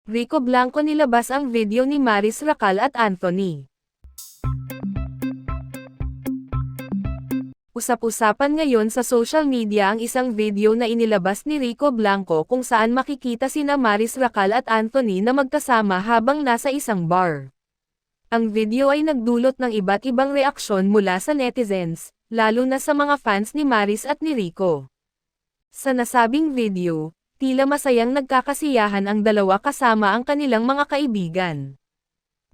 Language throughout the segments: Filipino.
Rico Blanco nilabas ang video ni Maris Racal at Anthony. Usap-usapan ngayon sa social media ang isang video na inilabas ni Rico Blanco kung saan makikita sina Maris Racal at Anthony na magkasama habang nasa isang bar. Ang video ay nagdulot ng iba't ibang reaksyon mula sa netizens, lalo na sa mga fans ni Maris at ni Rico. Sa nasabing video, tila masayang nagkakasiyahan ang dalawa kasama ang kanilang mga kaibigan.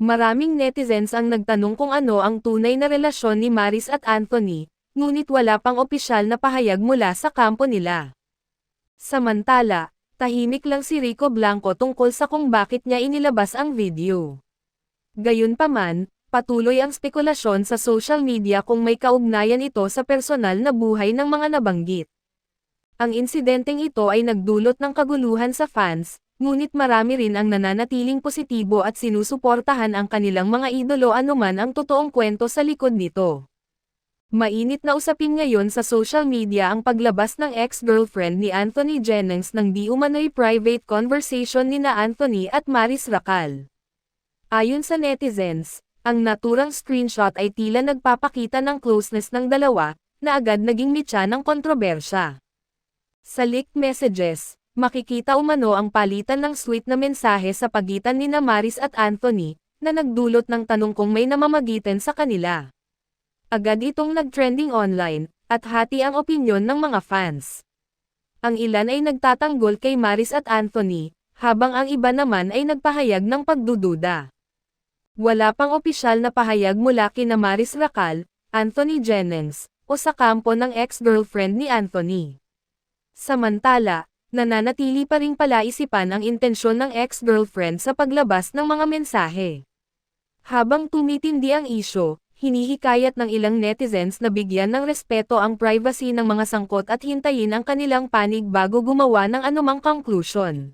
Maraming netizens ang nagtanong kung ano ang tunay na relasyon ni Maris at Anthony, ngunit wala pang opisyal na pahayag mula sa kampo nila. Samantala, tahimik lang si Rico Blanco tungkol sa kung bakit niya inilabas ang video. Gayunpaman, patuloy ang spekulasyon sa social media kung may kaugnayan ito sa personal na buhay ng mga nabanggit. Ang insidenteng ito ay nagdulot ng kaguluhan sa fans, ngunit marami rin ang nananatiling positibo at sinusuportahan ang kanilang mga idolo anuman ang totoong kwento sa likod nito. Mainit na usapin ngayon sa social media ang paglabas ng ex-girlfriend ni Anthony Jennings ng di umano'y private conversation nina Anthony at Maris Racal. Ayon sa netizens, ang naturang screenshot ay tila nagpapakita ng closeness ng dalawa, na agad naging mitya ng kontrobersya. Sa leaked messages, makikita umano ang palitan ng sweet na mensahe sa pagitan nina Maris at Anthony, na nagdulot ng tanong kung may namamagitan sa kanila. Agad itong nag-trending online, at hati ang opinyon ng mga fans. Ang ilan ay nagtatanggol kay Maris at Anthony, habang ang iba naman ay nagpahayag ng pagdududa. Wala pang opisyal na pahayag mula kina Maris Racal, Anthony Jennings, o sa kampo ng ex-girlfriend ni Anthony. Samantala, nananatili pa ring palaisipan ang intensyon ng ex-girlfriend sa paglabas ng mga mensahe. Habang tumitindi ang isyu, hinihikayat ng ilang netizens na bigyan ng respeto ang privacy ng mga sangkot at hintayin ang kanilang panig bago gumawa ng anumang conclusion.